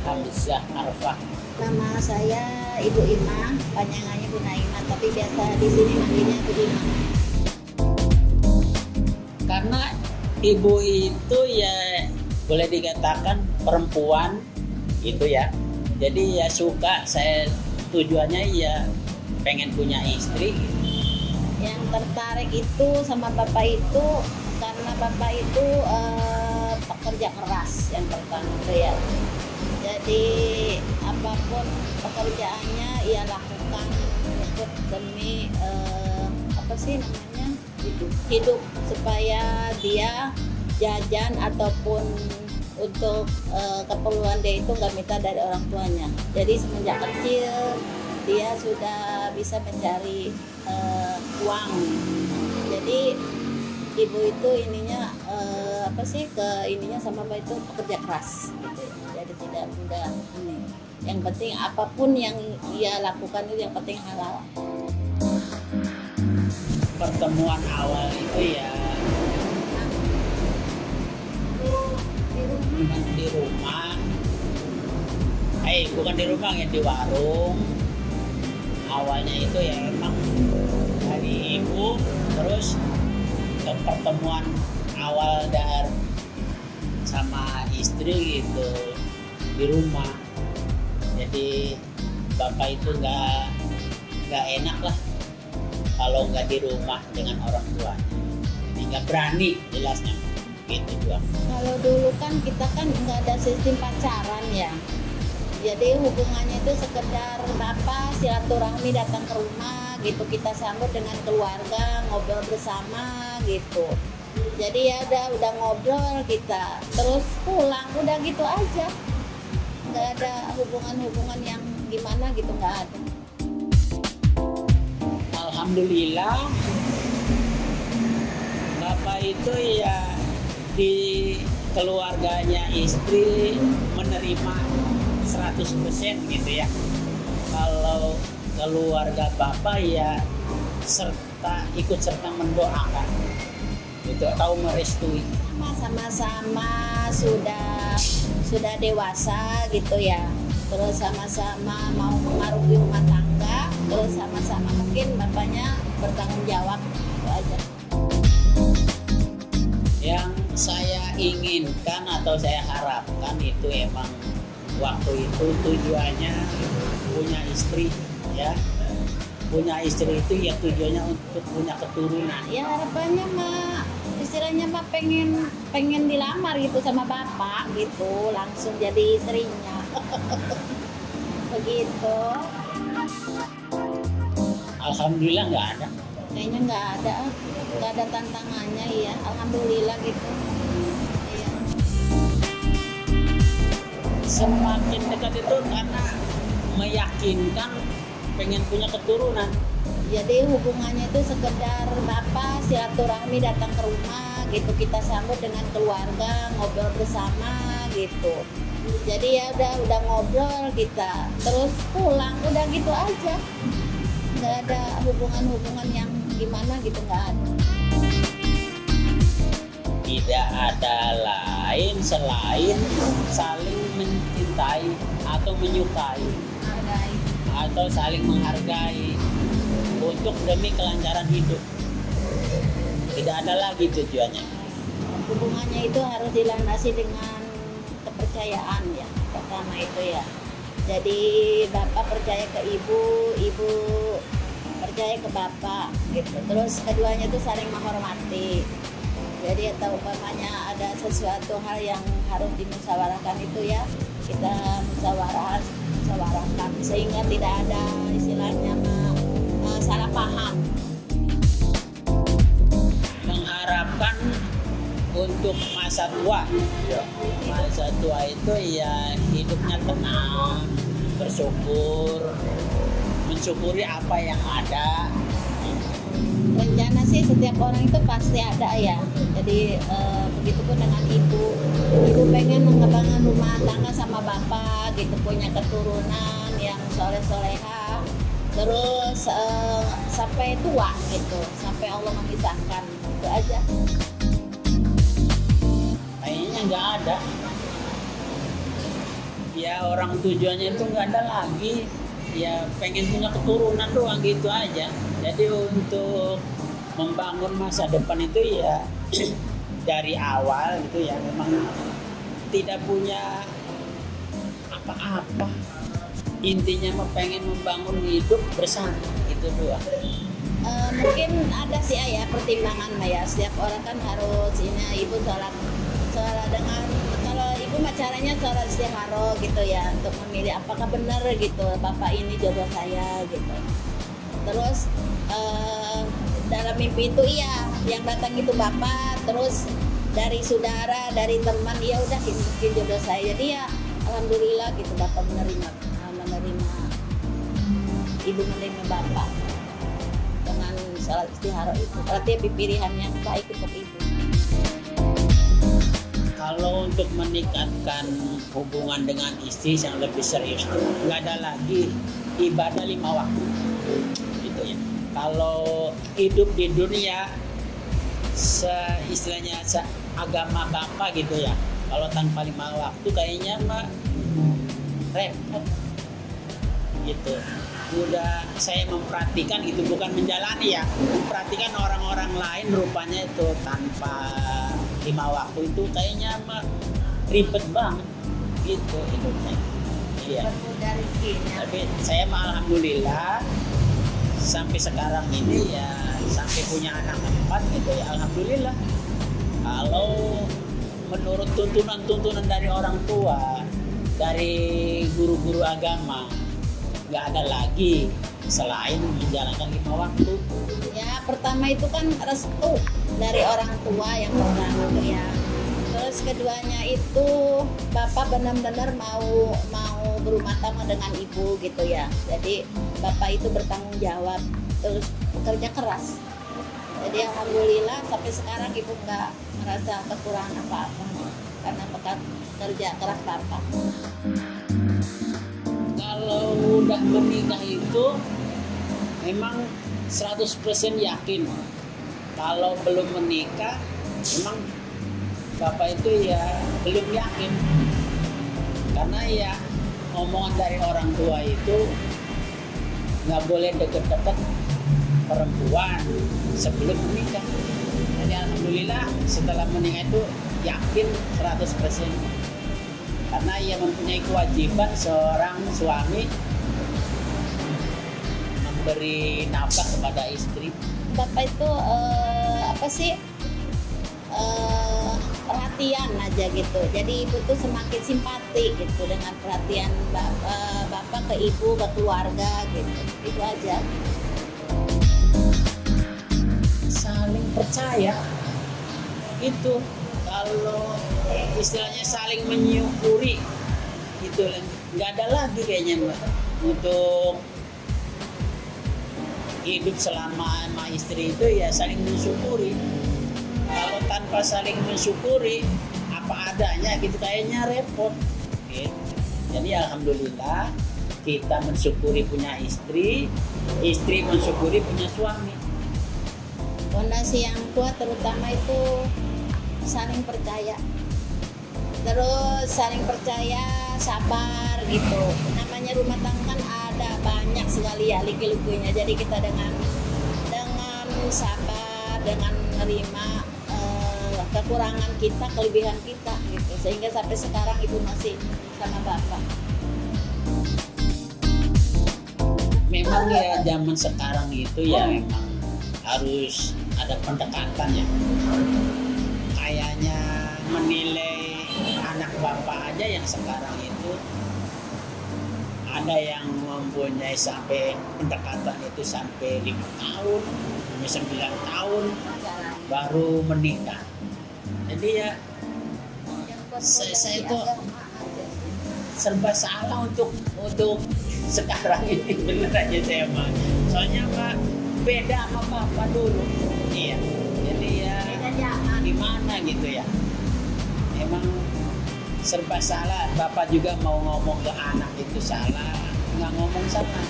Hamzah Arfah. Nama saya Ibu Ima, panjangannya Bu Naima, tapi biasa di sini manggilnya Bu Ima. Karena ibu itu ya boleh dikatakan perempuan itu ya. Jadi ya suka, saya tujuannya ya pengen punya istri. Yang tertarik itu sama Bapak itu karena Bapak itu pekerja keras yang pertama itu ya. Jadi apapun pekerjaannya ia lakukan untuk demi apa sih namanya hidup supaya dia jajan ataupun untuk keperluan dia itu nggak minta dari orang tuanya. Jadi semenjak kecil dia sudah bisa mencari uang. Jadi ibu itu ininya apa sih ininya sama bapak itu pekerja keras gitu. Jadi tidak mudah ini. Yang penting apapun yang ia lakukan itu yang penting halal. Pertemuan awal itu ya di rumah. Bukan di rumah ya, di warung. Awalnya itu ya emang dari ibu, terus ke pertemuan awal dari sama istri gitu di rumah. Jadi bapak itu nggak enak lah kalau nggak di rumah dengan orang tuanya. Jadi nggak berani jelasnya gitu doang. Kalau dulu kan kita kan nggak ada sistem pacaran ya. Jadi hubungannya itu sekedar bapak silaturahmi datang ke rumah gitu, kita sambut dengan keluarga, ngobrol bersama gitu. Jadi ya udah ngobrol kita, terus pulang udah gitu aja. Nggak ada hubungan-hubungan yang gimana gitu, nggak ada. Alhamdulillah bapak itu ya di keluarganya istri menerima 100% gitu ya. Kalau keluarga bapak ya ikut serta mendoakan gitu atau merestui. Sama-sama sudah dewasa gitu ya. Terus sama-sama mau mengaruhi rumah tangga, terus sama-sama mungkin bapaknya bertanggung jawab itu aja. Yang saya inginkan atau saya harapkan itu emang waktu itu tujuannya punya istri ya. Punya istri itu ya tujuannya untuk punya keturunan. Ya harapannya mah istilahnya mah pengen dilamar gitu sama bapak gitu, langsung jadi istrinya. Begitu. Alhamdulillah nggak ada. Kayaknya nggak ada tantangannya ya. Alhamdulillah gitu. Iya. Semakin dekat itu karena meyakinkan pengen punya keturunan. Jadi hubungannya itu sekedar bapak silaturahmi datang ke rumah gitu, kita sambut dengan keluarga, ngobrol bersama gitu. Jadi ya udah ngobrol kita, terus pulang udah gitu aja. Nggak ada hubungan-hubungan yang gimana gitu, nggak ada. Tidak ada lain selain saling mencintai atau menyukai atau saling menghargai untuk demi kelancaran hidup. Tidak ada lagi tujuannya. Hubungannya itu harus dilandasi dengan kepercayaan ya, pertama itu ya. Jadi bapak percaya ke ibu, ibu percaya ke bapak gitu. Terus keduanya itu saling menghormati. Jadi atau umpamanya ada sesuatu hal yang harus dimusyawarahkan itu ya, kita musyawarahkan sehingga tidak ada istilahnya salah paham. Mengharapkan untuk masa tua. Masa tua itu ya hidupnya tenang, mensyukuri apa yang ada. Rencana sih setiap orang itu pasti ada ya. Jadi begitupun dengan ibu pengen mengembangkan rumah tangga sama bapak gitu, punya keturunan yang soleh-soleha, terus sampai tua gitu, sampai Allah memisahkan, itu aja. Kayaknya nggak ada ya orang tujuannya itu nggak ada lagi, ya pengen punya keturunan doang gitu aja. Jadi untuk membangun masa depan itu ya dari awal gitu ya memang tidak punya apa-apa, intinya mah pengen membangun hidup bersama itu doang. Mungkin ada sih ya pertimbangan ya, setiap orang kan harus ini, ibu sholat dengan, kalau ibu mah caranya sholat istiharo gitu ya, untuk memilih apakah benar gitu bapak ini jodoh saya gitu. Terus dalam mimpi itu iya yang datang itu bapak, terus dari saudara, dari teman, ya udah ini mungkin jodoh saya. Jadi ya alhamdulillah gitu bapak menerima ibu menerima bapak dengan sholat istihara itu. Berarti pilihan yang baik untuk ibu. Kalau untuk meningkatkan hubungan dengan istri yang lebih serius itu nggak ada lagi ibadah 5 waktu gitu ya. Kalau hidup di dunia istilahnya agama bapak gitu ya, kalau tanpa 5 waktu kayaknya mah repot gitu. Udah saya memperhatikan itu, bukan menjalani ya, memperhatikan orang-orang lain rupanya itu tanpa 5 waktu itu kayaknya mah ribet banget gitu hidupnya. Iya. Tapi saya mah alhamdulillah sampai sekarang ini ya, sampai punya anak 4 gitu ya, alhamdulillah. Kalau menurut tuntunan dari orang tua, dari guru-guru agama, nggak ada lagi selain menjalankan 5 waktu. Ya pertama itu kan restu dari orang tua yang pertama ya. Terus keduanya itu bapak benar-benar mau berumah tangga dengan ibu gitu ya. Jadi bapak itu bertanggung jawab, terus bekerja keras. Jadi alhamdulillah sampai sekarang ibu nggak merasa kekurangan apa-apa karena bekerja keras bapak. Kalau udah menikah itu memang 100% yakin. Kalau belum menikah memang bapak itu ya belum yakin. Karena ya omongan dari orang tua itu nggak boleh deket-deket perempuan sebelum menikah. Jadi alhamdulillah setelah menikah itu yakin 100%. Karena ia mempunyai kewajiban seorang suami memberi nafkah kepada istri. Bapak itu perhatian aja gitu. Jadi ibu tuh semakin simpati gitu dengan perhatian bapak ke ibu, ke keluarga gitu. Itu aja. Saling percaya itu. Kalau istilahnya saling menyukuri gitu, nggak ada lagi kayaknya Mbak untuk hidup selama sama istri itu ya saling mensyukuri. Kalau tanpa saling mensyukuri apa adanya gitu kayaknya repot gitu. Jadi alhamdulillah kita mensyukuri punya istri, istri mensyukuri punya suami. Fondasi yang kuat terutama itu saling percaya, terus saling percaya, sabar gitu. Namanya rumah tangga kan ada banyak sekali ya liku-likunya. Jadi kita dengan sabar, dengan menerima kekurangan kita, kelebihan kita gitu. Sehingga sampai sekarang ibu masih sama bapak. Memang ya zaman sekarang itu ya memang harus ada pendekatan ya. Kayaknya menilai anak bapak aja yang sekarang itu ada yang mempunyai sampai pendekatan itu sampai 5 tahun, 9 tahun baru menikah. Jadi ya saya itu serba salah untuk sekarang ini, bener aja saya mah. Soalnya Pak beda sama bapak dulu. Iya. Jadi ya gimana gitu ya. Emang serba salah. Bapak juga mau ngomong ke anak itu salah, nggak ngomong salah.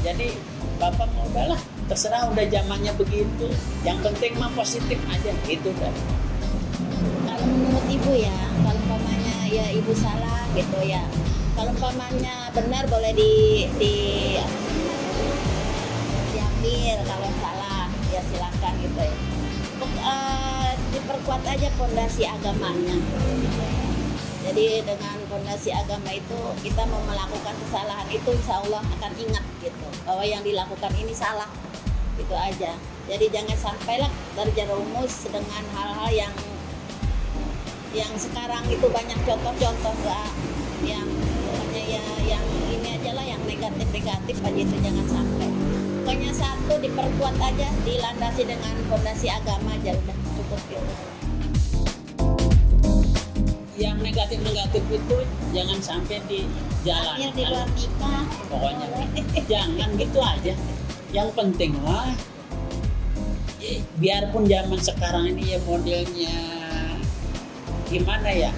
Jadi bapak mau udahlah, terserah udah zamannya begitu. Yang penting mah positif aja gitu kan. Kalau menurut ibu ya, kalau umpamanya ya ibu salah gitu ya. Kalau umpamanya benar boleh diambil, kalau salah ya silakan gitu ya. Diperkuat aja fondasi agamanya. Jadi dengan fondasi agama itu kita mau melakukan kesalahan itu insya Allah akan ingat gitu bahwa yang dilakukan ini salah, itu aja. Jadi jangan sampailah terjerumus dengan hal-hal yang sekarang itu banyak contoh-contoh yang pokoknya ya yang ini aja lah, yang negatif aja itu jangan sampai. Pokoknya satu diperkuat aja, dilandasi dengan fondasi agama aja udah cukup gitu. Yang negatif itu jangan sampai di jalan. Di luar nikah. Pokoknya jangan gitu aja. Yang penting mah biarpun zaman sekarang ini ya modelnya gimana ya.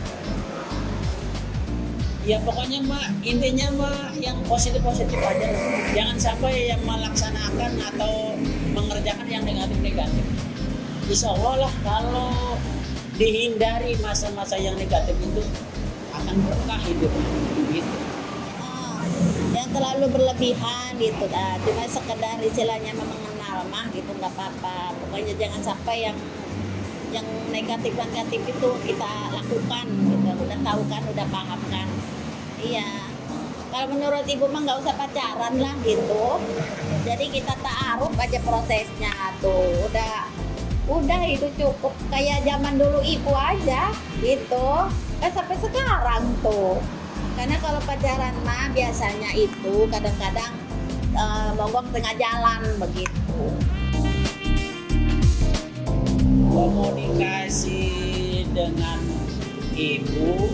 Ya pokoknya mah intinya mah yang positif aja lah. Jangan sampai yang melaksanakan atau mengerjakan yang negatif. Insya Allah lah kalau dihindari masa-masa yang negatif itu akan berkah hidupnya gitu. Yang terlalu berlebihan gitu, cuma sekedar istilahnya mengenal mah gitu nggak apa-apa. Pokoknya jangan sampai yang negatif itu kita lakukan gitu. Udah tahu kan, udah paham kan. Iya. Kalau menurut ibu mah nggak usah pacaran lah gitu. Jadi kita ta'aruf aja prosesnya tuh. Udah itu cukup kayak zaman dulu ibu aja gitu. Sampai sekarang tuh. Karena kalau pacaran mah biasanya itu kadang-kadang mogok tengah jalan begitu. Komunikasi dengan ibu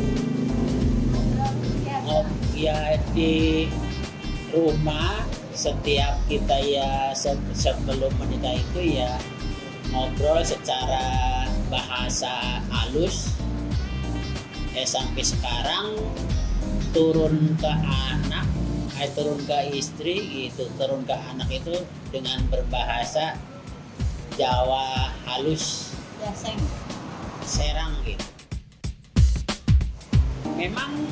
ya di rumah setiap kita ya sebelum menikah itu ya ngobrol secara bahasa halus. Sampai sekarang turun ke anak, turun ke istri gitu, turun ke anak itu dengan berbahasa Jawa halus. Ya, Serang gitu. Memang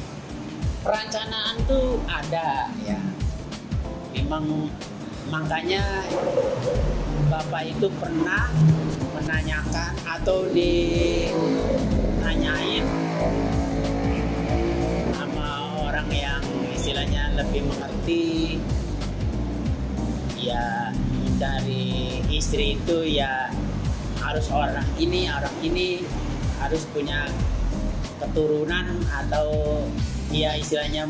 perencanaan tuh ada ya. Memang makanya Bapak itu pernah menanyakan atau dinanyain sama orang yang istilahnya lebih mengerti ya, mencari istri itu ya harus orang ini harus punya keturunan atau ya istilahnya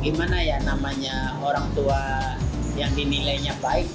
gimana ya namanya orang tua yang dinilainya baik